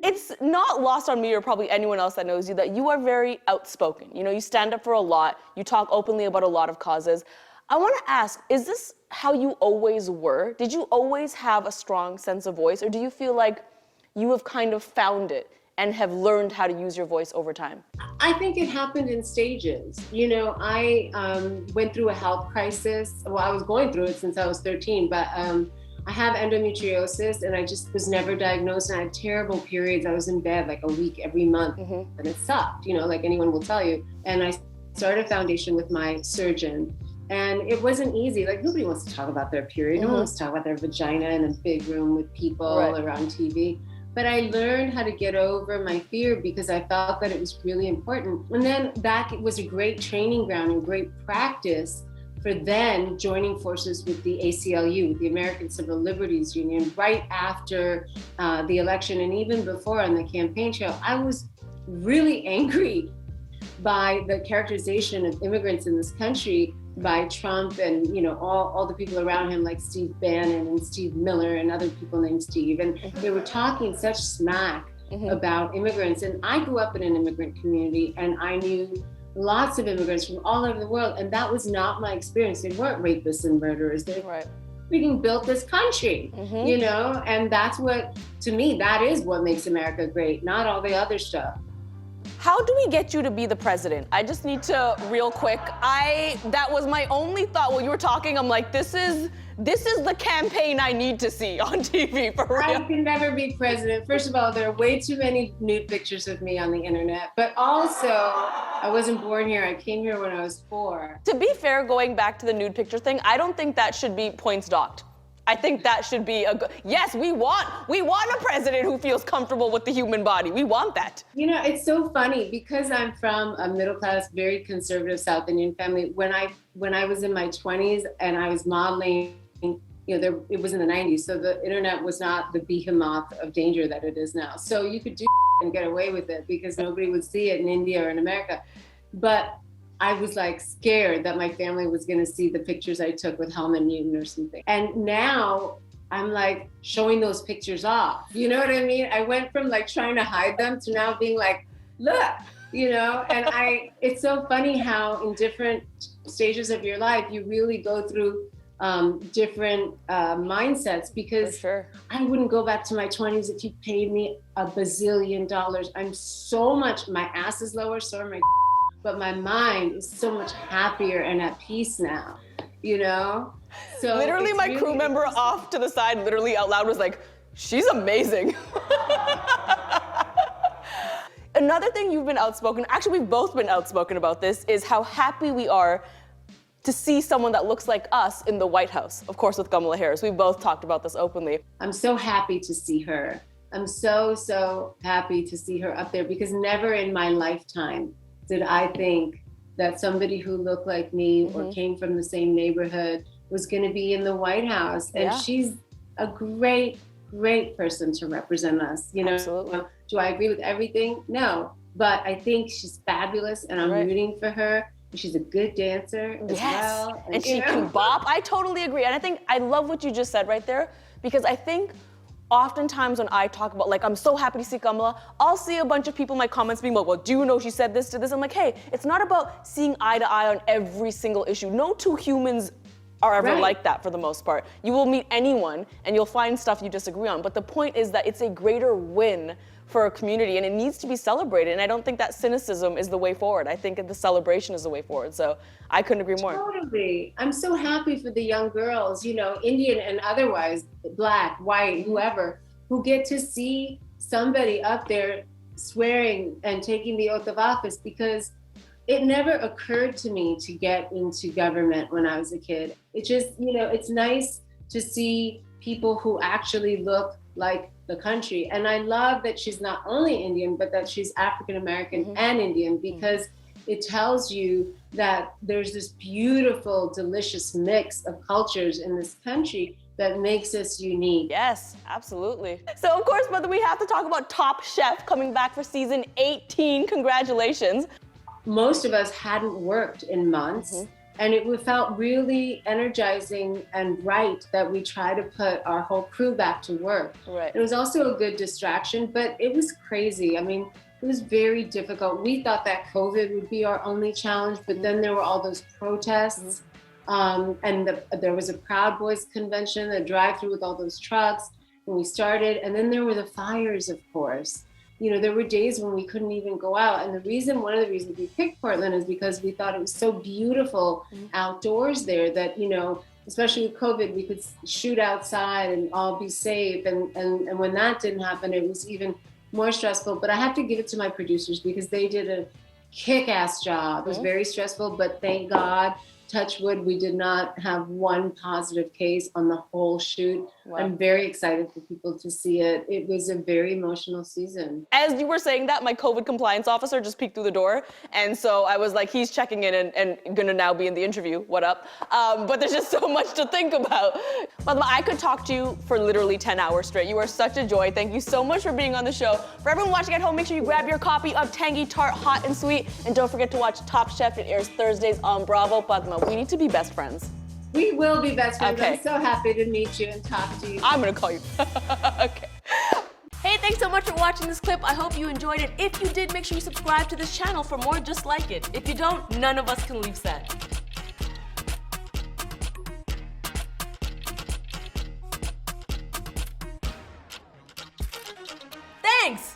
It's not lost on me or probably anyone else that knows you that you are very outspoken. You know, you stand up for a lot, you talk openly about a lot of causes. I want to ask, is this how you always were? Did you always have a strong sense of voice, or do you feel like you have kind of found it and have learned how to use your voice over time? I think it happened in stages. You know, I went through a health crisis. Well, I was going through it since I was 13, but I have endometriosis and I just was never diagnosed. And I had terrible periods. I was in bed like a week every month and it sucked, you know, like anyone will tell you. And I started a foundation with my surgeon. And it wasn't easy. Like nobody wants to talk about their period. No one wants to talk about their vagina in a big room with people around TV. But I learned how to get over my fear because I felt that it was really important. And then that was a great training ground and great practice for then joining forces with the ACLU, the American Civil Liberties Union, right after the election. And even before on the campaign trail, I was really angry by the characterization of immigrants in this country by Trump and, you know, all the people around him like Steve Bannon and Steve Miller and other people named Steve. And they were talking such smack about immigrants. And I grew up in an immigrant community and I knew lots of immigrants from all over the world. And that was not my experience. They weren't rapists and murderers. They freaking built this country, you know? And that's what, to me, that is what makes America great, not all the other stuff. How do we get you to be the president? I just need to, real quick, that was my only thought while you were talking. I'm like, this is the campaign I need to see on TV, for real. I can never be president. First of all, there are way too many nude pictures of me on the internet. But also, I wasn't born here. I came here when I was 4. To be fair, going back to the nude picture thing, I don't think that should be points docked. I think that should be yes, we want a president who feels comfortable with the human body. We want that. You know, it's so funny because I'm from a middle class, very conservative South Indian family. When I was in my 20s and I was modeling, you know, it was in the 90s, so the internet was not the behemoth of danger that it is now. So you could do and get away with it because nobody would see it in India or in America. But I was like scared that my family was gonna see the pictures I took with Helmut Newton or something. And now I'm like showing those pictures off. You know what I mean? I went from like trying to hide them to now being like, look, you know? And it's so funny how in different stages of your life, you really go through different mindsets because I wouldn't go back to my 20s if you paid me $1 bazillion. I'm so much, my ass is lower, so are my but my mind is so much happier and at peace now, you know? So literally my crew member off to the side, literally out loud was like, she's amazing. Another thing you've been outspoken, actually we've both been outspoken about this, is how happy we are to see someone that looks like us in the White House, of course with Kamala Harris. We've both talked about this openly. I'm so happy to see her. I'm so happy to see her up there because never in my lifetime did I think that somebody who looked like me or came from the same neighborhood was going to be in the White House. And she's a great person to represent us. You know, absolutely. Do I agree with everything? No, but I think she's fabulous and I'm rooting for her. She's a good dancer as well. And she can bop. I totally agree. And I love what you just said right there because I think oftentimes when I talk about, like, I'm so happy to see Kamala, I'll see a bunch of people in my comments being like, well, do you know she said this to this? I'm like, hey, it's not about seeing eye to eye on every single issue. No two humans are ever like that for the most part. You will meet anyone and you'll find stuff you disagree on. But the point is that it's a greater win for a community and it needs to be celebrated. And I don't think that cynicism is the way forward. I think the celebration is the way forward. So I couldn't agree more. Totally. I'm so happy for the young girls, you know, Indian and otherwise, black, white, whoever, who get to see somebody up there swearing and taking the oath of office because it never occurred to me to get into government when I was a kid. It just, you know, it's nice to see people who actually look like the country. And I love that she's not only Indian, but that she's African American and Indian because it tells you that there's this beautiful, delicious mix of cultures in this country that makes us unique. Yes, absolutely. So of course, Mother, we have to talk about Top Chef coming back for season 18. Congratulations. Most of us hadn't worked in months. And it felt really energizing and right that we try to put our whole crew back to work. Right. It was also a good distraction, but it was crazy. I mean, it was very difficult. We thought that COVID would be our only challenge, but then there were all those protests. There was a Proud Boys convention, a drive-through with all those trucks when we started. And then there were the fires, of course. You know, there were days when we couldn't even go out. And one of the reasons we picked Portland is because we thought it was so beautiful outdoors there that, you know, especially with COVID, we could shoot outside and all be safe. And when that didn't happen, it was even more stressful. But I have to give it to my producers because they did a kick-ass job. It was very stressful, but thank God, touch wood, we did not have one positive case on the whole shoot. Wow. I'm very excited for people to see it. It was a very emotional season. As you were saying that, my COVID compliance officer just peeked through the door. And so I was like, he's checking in and gonna now be in the interview. What up? But there's just so much to think about. Padma, I could talk to you for literally 10 hours straight. You are such a joy. Thank you so much for being on the show. For everyone watching at home, make sure you grab your copy of Tangy Tart Hot and Sweet. And don't forget to watch Top Chef. It airs Thursdays on Bravo. Padma, we need to be best friends. We will be best friends. Okay. I'm so happy to meet you and talk to you. I'm gonna call you. Okay. Hey, thanks so much for watching this clip. I hope you enjoyed it. If you did, make sure you subscribe to this channel for more just like it. If you don't, none of us can leave set. Thanks!